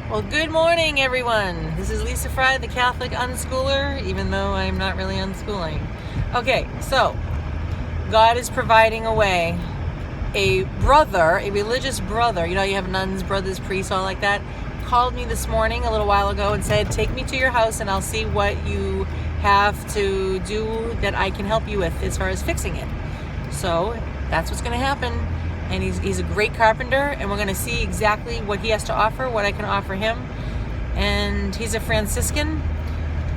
Well, good morning, everyone. This is Lisa Fry, the Catholic unschooler, even though I'm not really unschooling. Okay, so God is providing a way. A brother, a religious brother, you have nuns, brothers, priests, all like that, called me this morning a little while ago and said, take me to your house and I'll see what you have to do that I can help you with as far as fixing it. So that's what's going to happen. And he's a great carpenter, and we're going to see exactly what he has to offer, what I can offer him. And he's a Franciscan,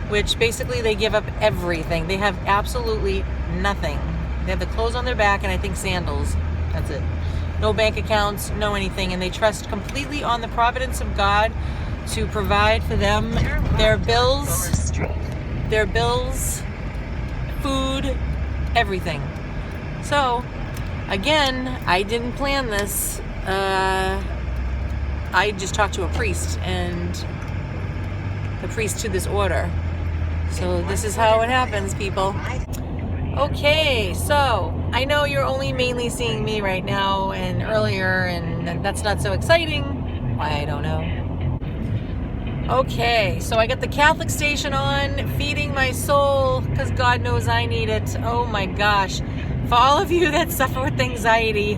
which basically they give up everything. They have absolutely nothing. They have the clothes on their back and I think sandals. That's it. No bank accounts, no anything. And they trust completely on the providence of God to provide for them their bills, food, everything. So, again, I didn't plan this. I just talked to a priest, and the priest to this order. So this is how it happens, people. Okay, so I know you're only mainly seeing me right now and earlier, and that's not so exciting. Why, I don't know. Okay, so I got the Catholic station on, feeding my soul, because God knows I need it. Oh my gosh. For all of you that suffer with anxiety,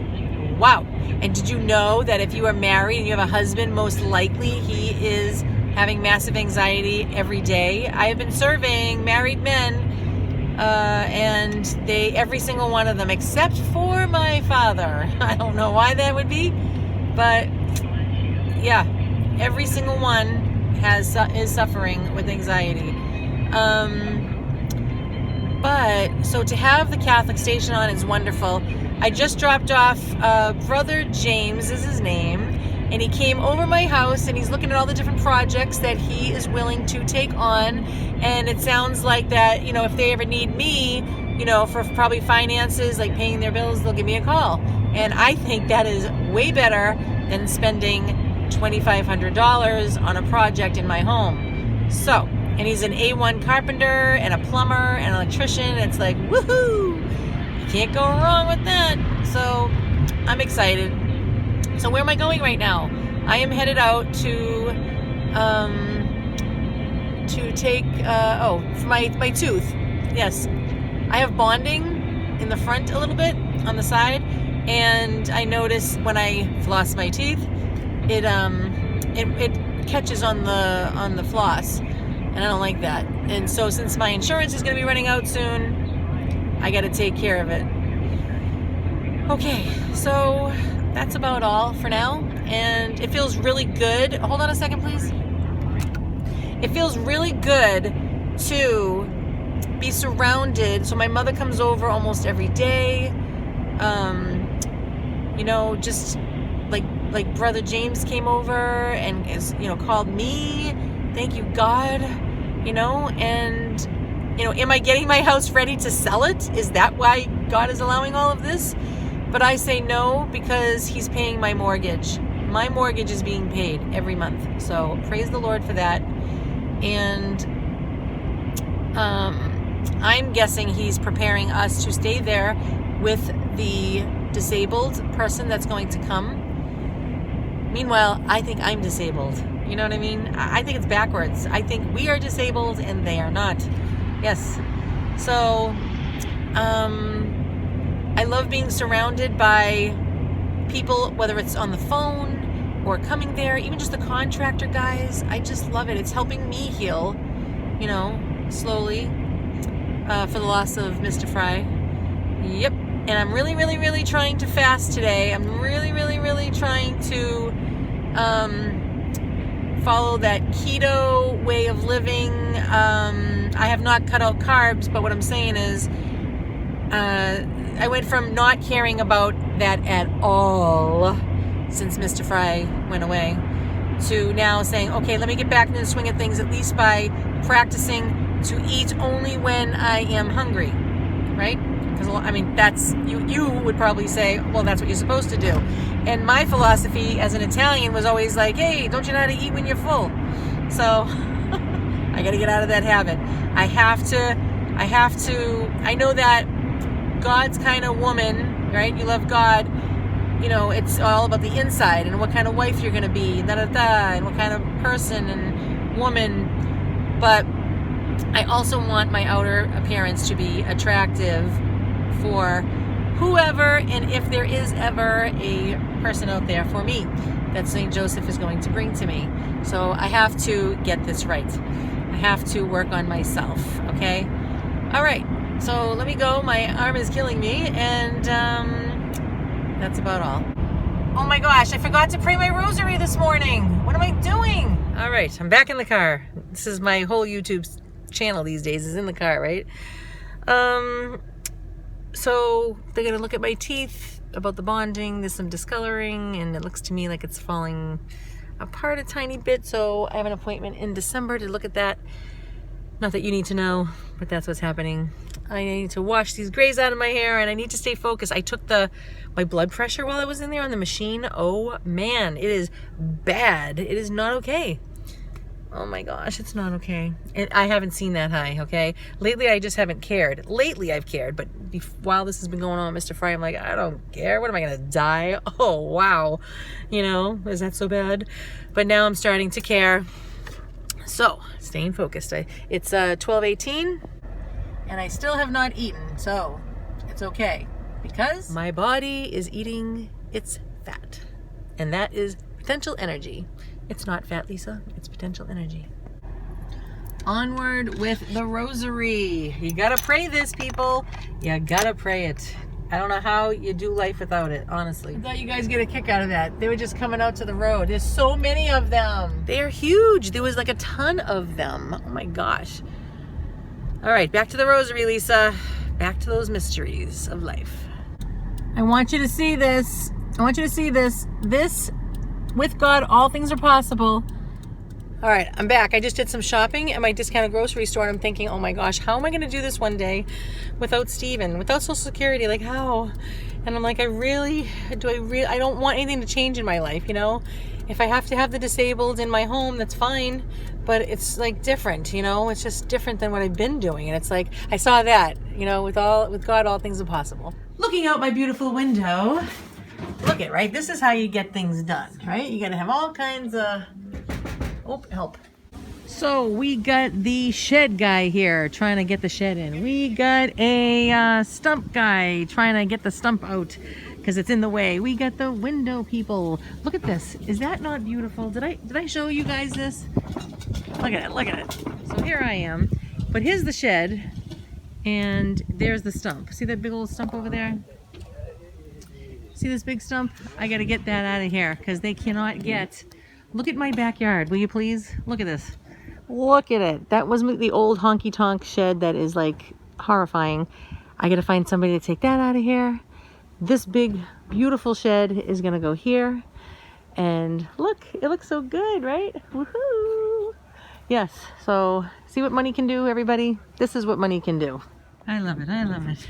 wow. And did you know that if you are married and you have a husband, most likely he is having massive anxiety every day? I have been serving married men, and every single one of them, except for my father. I don't know why that would be, but yeah, every single one is suffering with anxiety. But, so to have the Catholic station on is wonderful. I just dropped off Brother James is his name, and he came over my house and he's looking at all the different projects that he is willing to take on. And it sounds like that, if they ever need me, for probably finances, like paying their bills, they'll give me a call. And I think that is way better than spending $2,500 on a project in my home. So, and he's an A1 carpenter and a plumber and an electrician. It's like, woohoo! You can't go wrong with that. So I'm excited. So where am I going right now? I am headed out to take, for my tooth. Yes. I have bonding in the front a little bit on the side. And I notice when I floss my teeth, it catches on the floss. And I don't like that. And so since my insurance is going to be running out soon, I got to take care of it. Okay, so that's about all for now. And it feels really good. Hold on a second, please. It feels really good to be surrounded. So my mother comes over almost every day. Just like Brother James came over and called me. Thank you, God. And am I getting my house ready to sell it? Is that why God is allowing all of this? But I say no, because he's paying my mortgage. My mortgage is being paid every month. So praise the Lord for that. And I'm guessing he's preparing us to stay there with the disabled person that's going to come. Meanwhile, I think I'm disabled. You know what I mean? I think it's backwards. I think we are disabled and they are not. Yes. So, I love being surrounded by people, whether it's on the phone or coming there, even just the contractor guys. I just love it. It's helping me heal, slowly, for the loss of Mr. Fry. Yep. And I'm really, really, really trying to fast today. I'm really, really, really trying to, follow that keto way of living. I have not cut out carbs, but what I'm saying is I went from not caring about that at all since Mr. Fry went away to now saying, okay, let me get back into the swing of things, at least by practicing to eat only when I am hungry, right? Because, that's, you would probably say, well, that's what you're supposed to do. And my philosophy as an Italian was always like, hey, don't you know how to eat when you're full? So I got to get out of that habit. I know that God's kind of woman, right? You love God. you know, it's all about the inside and what kind of wife you're going to be, and what kind of person and woman. But I also want my outer appearance to be attractive for whoever, and if there is ever a person out there for me that St. Joseph is going to bring to me. So I have to get this right. I have to work on myself, okay? All right, so let me go. My arm is killing me, and that's about all. Oh my gosh, I forgot to pray my rosary this morning. What am I doing? All right, I'm back in the car. This is my whole YouTube channel these days, is in the car, right? So they're gonna look at my teeth about the bonding. There's some discoloring, and it looks to me like it's falling apart a tiny bit. So I have an appointment in December to look at that. Not that you need to know, but that's what's happening. I need to wash these grays out of my hair, and I need to stay focused. I took my blood pressure while I was in there on the machine. Oh man, it is bad. It is not okay. Oh my gosh, it's not okay. I haven't seen that high, okay? Lately, I just haven't cared. Lately, I've cared, but while this has been going on, Mr. Fry, I'm like, I don't care. What am I gonna die? Oh, wow. You know, is that so bad? But now I'm starting to care. So, staying focused. It's 12:18, and I still have not eaten, so it's okay. Because my body is eating its fat, and that is potential energy. It's not fat, Lisa. It's potential energy. Onward with the rosary. You gotta pray this, people. You gotta pray it. I don't know how you do life without it, honestly. I thought you guys get a kick out of that. They were just coming out to the road. There's so many of them. They're huge. There was like a ton of them. Oh my gosh. All right, back to the rosary, Lisa. Back to those mysteries of life. I want you to see this. I want you to see this. With God, all things are possible. All right, I'm back. I just did some shopping at my discounted grocery store, and I'm thinking, oh my gosh, how am I going to do this one day without Steven, without Social Security? Like, how? And I'm like, I don't want anything to change in my life, you know? If I have to have the disabled in my home, that's fine, but it's like different, you know? It's just different than what I've been doing, and it's like, I saw that, you know, with God, all things are possible. Looking out my beautiful window, look it, right? This is how you get things done, right? You gotta have all kinds of, oh, help. So we got the shed guy here trying to get the shed in. We got a stump guy trying to get the stump out because it's in the way. We got the window people. Look at this. Is that not beautiful? Did I show you guys this? Look at it, look at it. So here I am, but here's the shed and there's the stump. See that big old stump over there? See this big stump? I gotta get that out of here because they cannot get. Look at my backyard, will you please? Look at this. Look at it. That was the old honky tonk shed that is like horrifying. I gotta find somebody to take that out of here. This big, beautiful shed is gonna go here. And look, it looks so good, right? Woohoo! Yes, so see what money can do, everybody? This is what money can do. I love it, I love it.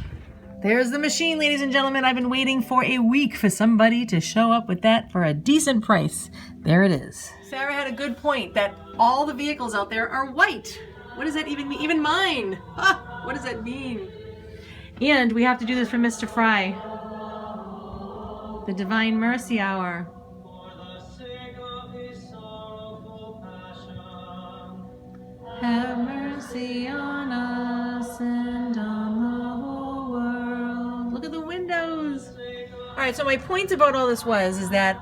There's the machine, ladies and gentlemen. I've been waiting for a week for somebody to show up with that for a decent price. There it is. Sarah had a good point that all the vehicles out there are white. What does that even mean? Even mine. Ah, what does that mean? And we have to do this for Mr. Fry. The Divine Mercy Hour. Have mercy on us and on the whole world. Look at the windows. All right, so my point about all this is that,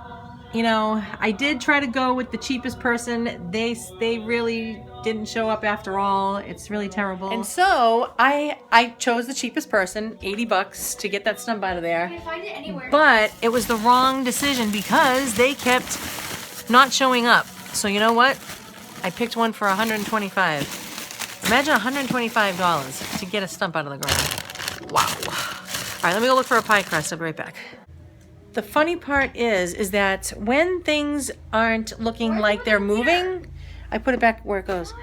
you know, I did try to go with the cheapest person. They really didn't show up after all. It's really terrible. And so I chose the cheapest person, $80 to get that stump out of there. You can find it anywhere. But it was the wrong decision because they kept not showing up. So you know what? I picked one for $125. Imagine $125 to get a stump out of the ground. Wow. All right, let me go look for a pie crust. I'll be right back. The funny part is that when things aren't looking like they're moving, I put it back where it goes.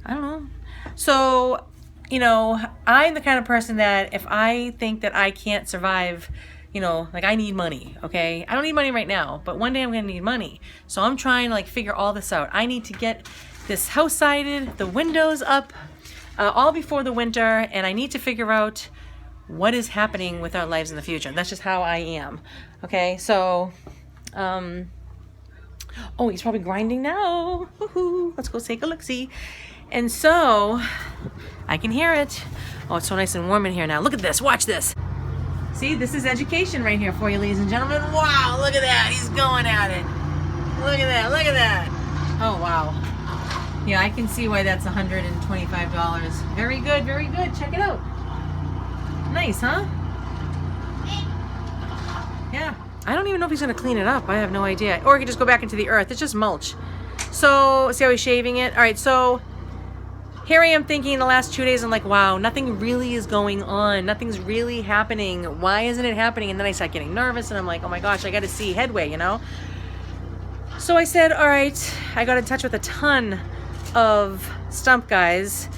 I don't know. So, you know, I'm the kind of person that if I think that I can't survive, you know, like I need money, okay? I don't need money right now, but one day I'm gonna need money. So I'm trying to like figure all this out. I need to get this house sided, the windows up, all before the winter, and I need to figure out what is happening with our lives in the future. That's just how I am. Okay, so, oh, he's probably grinding now. Woohoo. Let's go take a look-see. And so, I can hear it. Oh, it's so nice and warm in here now. Look at this. Watch this. See, this is education right here for you, ladies and gentlemen. Wow, look at that. He's going at it. Look at that. Look at that. Oh, wow. Yeah, I can see why that's $125. Very good. Very good. Check it out. Nice, huh? Yeah. I don't even know if he's going to clean it up. I have no idea. Or he could just go back into the earth. It's just mulch. So, see how he's shaving it? All right, so here I am thinking the last 2 days, I'm like, wow, nothing really is going on. Nothing's really happening. Why isn't it happening? And then I start getting nervous, and I'm like, oh my gosh, I got to see headway, you know? So I said, all right, I got in touch with a ton of stump guys.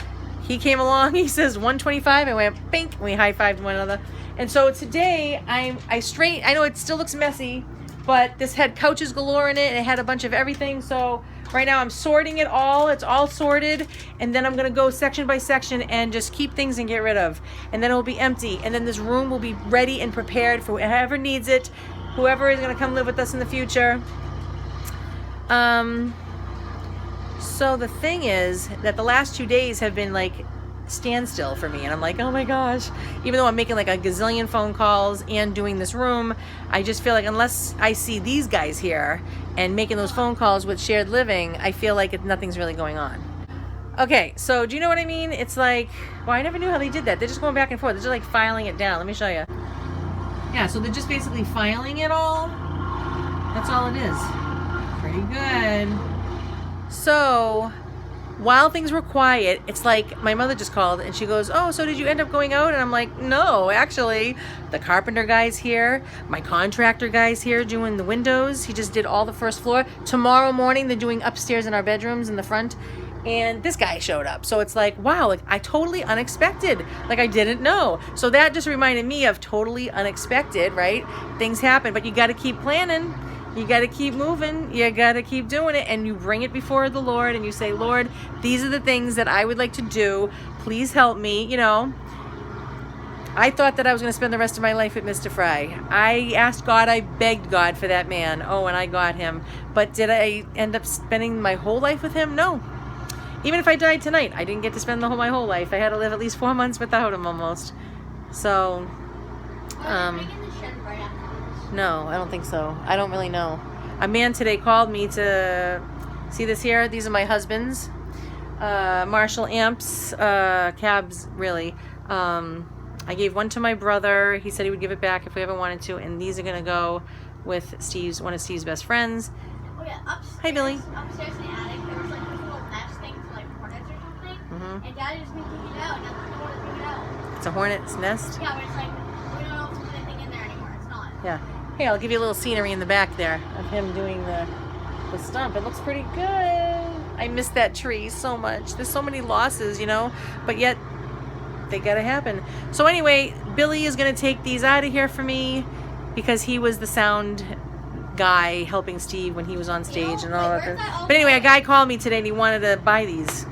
He came along, he says 125, I went, bink, and we high-fived one another. And so today, I know it still looks messy, but this had couches galore in it, and it had a bunch of everything, so right now I'm sorting it all. It's all sorted, and then I'm gonna go section by section and just keep things and get rid of. And then it will be empty, and then this room will be ready and prepared for whoever needs it, whoever is gonna come live with us in the future. So the thing is that the last 2 days have been like standstill for me, and I'm like, oh my gosh, even though I'm making like a gazillion phone calls and doing this room, I just feel like unless I see these guys here and making those phone calls with shared living, I feel like nothing's really going on. Okay, so do you know what I mean? It's like, well, I never knew how they did that. They're just going back and forth. They're just like filing it down. Let me show you. Yeah, so they're just basically filing it all. That's all it is. Pretty good. So while things were quiet, it's like my mother just called and she goes, oh, so did you end up going out? And I'm like, no, actually, the carpenter guy's here. My contractor guy's here doing the windows. He just did all the first floor. Tomorrow morning, they're doing upstairs in our bedrooms in the front. And this guy showed up. So it's like, wow, like I totally unexpected. Like I didn't know. So that just reminded me of totally unexpected, right? Things happen, but you got to keep planning. You got to keep moving. You got to keep doing it. And you bring it before the Lord and you say, Lord, these are the things that I would like to do. Please help me. You know, I thought that I was going to spend the rest of my life with Mr. Fry. I asked God, I begged God for that man. Oh, and I got him. But did I end up spending my whole life with him? No. Even if I died tonight, I didn't get to spend my whole life. I had to live at least 4 months without him almost. So, no, I don't think so. I don't really know. A man today called me to see this here. These are my husband's Marshall amps, cabs, really. I gave one to my brother. He said he would give it back if we ever wanted to. And these are going to go with one of Steve's best friends. Oh, yeah. Upstairs, hi, Billy. Upstairs in the attic, there was like this little nest thing for like hornets or something. Mm-hmm. And Daddy just been taking it out, and now there's no one to take it out. It's a hornet's nest? Yeah, but it's like, we don't know if there's anything in there anymore. It's not. Yeah. Hey, I'll give you a little scenery in the back there of him doing the stump. It looks pretty good. I miss that tree so much. There's so many losses, you know, but yet they gotta happen. So anyway, Billy is gonna take these out of here for me because he was the sound guy helping Steve when he was on stage and all that. But anyway, a guy called me today and he wanted to buy these.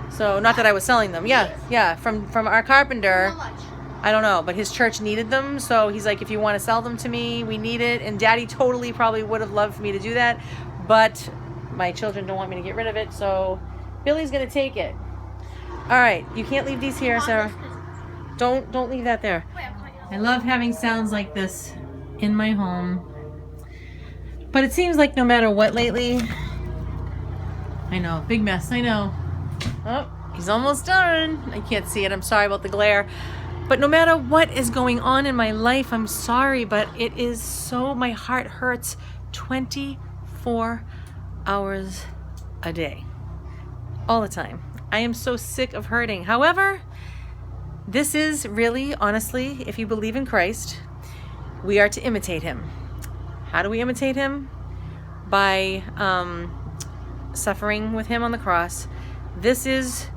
So not that I was selling them. Yeah, from our carpenter. How much? I don't know, but his church needed them, so he's like, if you want to sell them to me, we need it. And Daddy totally probably would have loved for me to do that, but my children don't want me to get rid of it, so Billy's gonna take it. All right, you can't leave these here, Sarah. Don't leave that there. I love having sounds like this in my home, but it seems like no matter what lately, I know, big mess, I know. Oh, he's almost done. I can't see it, I'm sorry about the glare. But no matter what is going on in my life, I'm sorry, but it is so, my heart hurts 24 hours a day. All the time. I am so sick of hurting. However, this is really, honestly, if you believe in Christ, we are to imitate him. How do we imitate him? By suffering with him on the cross. This is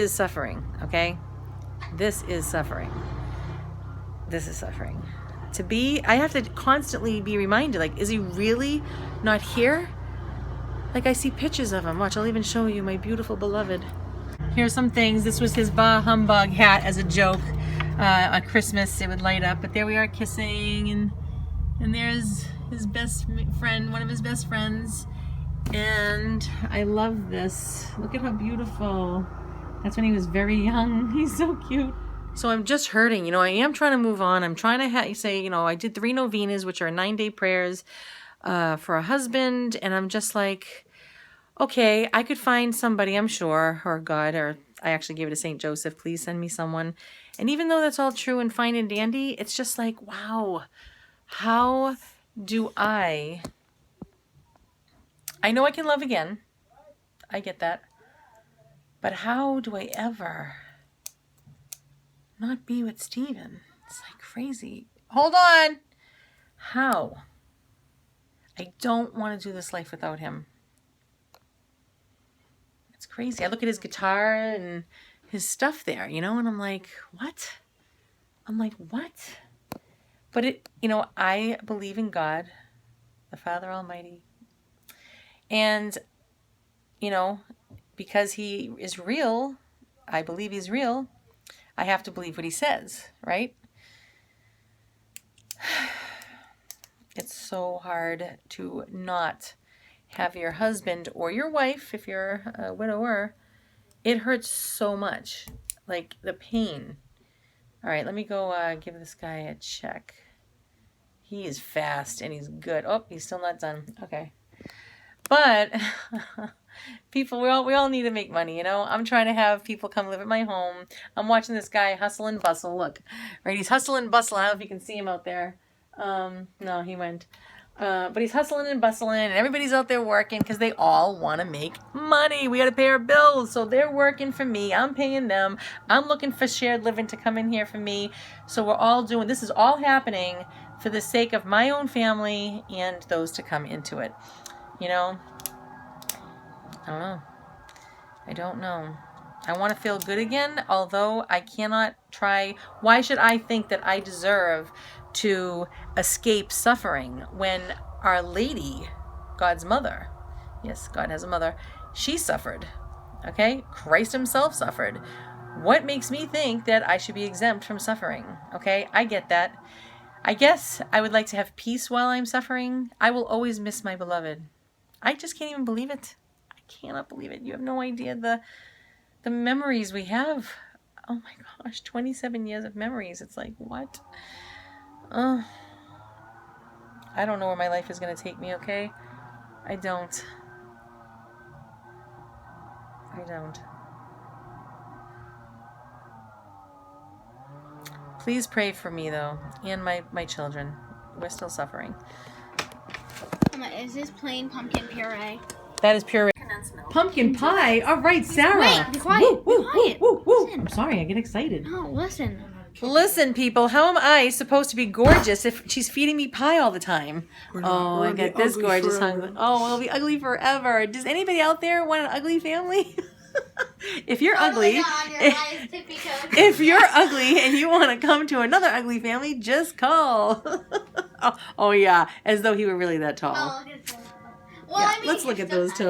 suffering, okay? This is suffering. This is suffering. I have to constantly be reminded, like, is he really not here? Like, I see pictures of him. Watch, I'll even show you my beautiful beloved. Here's some things. This was his Bah Humbug hat as a joke. At Christmas, it would light up. But there we are kissing, and And there's his best friend, one of his best friends. And I love this. Look at how beautiful. That's when he was very young. He's so cute. So I'm just hurting. You know, I am trying to move on. I'm trying to say, you know, I did 3 novenas, which are 9-day prayers for a husband. And I'm just like, okay, I could find somebody, I'm sure, or God, or I actually gave it to St. Joseph. Please send me someone. And even though that's all true and fine and dandy, it's just like, wow, how do I know I can love again. I get that. But how do I ever not be with Steven? It's like crazy. Hold on. How? I don't want to do this life without him. It's crazy. I look at his guitar and his stuff there, you know, and I'm like, what? I'm like, what? But it, you know, I believe in God, the Father Almighty. And, you know, because he is real, I believe he's real, I have to believe what he says, right? It's so hard to not have your husband or your wife, if you're a widower, it hurts so much. Like the pain. All right, let me go give this guy a check. He is fast and he's good. Oh, he's still not done. Okay. But people, we all need to make money, you know? I'm trying to have people come live at my home. I'm watching this guy hustle and bustle. Look, right? He's hustling and bustling. I don't know if you can see him out there. No, he went. But he's hustling and bustling, and everybody's out there working because they all want to make money. We got to pay our bills, so they're working for me. I'm paying them. I'm looking for shared living to come in here for me. So we're all doing, this is all happening for the sake of my own family and those to come into it. You know, I don't know. I don't know. I want to feel good again, although I cannot try. Why should I think that I deserve to escape suffering when Our Lady, God's mother, yes, God has a mother, she suffered, okay? Christ himself suffered. What makes me think that I should be exempt from suffering, okay? I get that. I guess I would like to have peace while I'm suffering. I will always miss my beloved. I just can't even believe it. I cannot believe it. You have no idea the memories we have. Oh my gosh, 27 years of memories. It's like, what? I don't know where my life is going to take me, okay? I don't. Please pray for me, though, and my children. We're still suffering. Is this plain pumpkin puree? That is puree. Pumpkin pie? All right, Sarah. Wait, be quiet. Woo, Be quiet. woo, woo. Listen. I'm sorry, I get excited. No, listen. Listen, people, how am I supposed to be gorgeous if she's feeding me pie all the time? Oh, I got this gorgeous hungry. Oh, we'll be ugly forever. Does anybody out there want an ugly family? If you're ugly, if you're ugly and you want to come to another ugly family, just call. Oh yeah, as though he were really that tall. Well, Yeah, I mean, let's look at it's still those toes.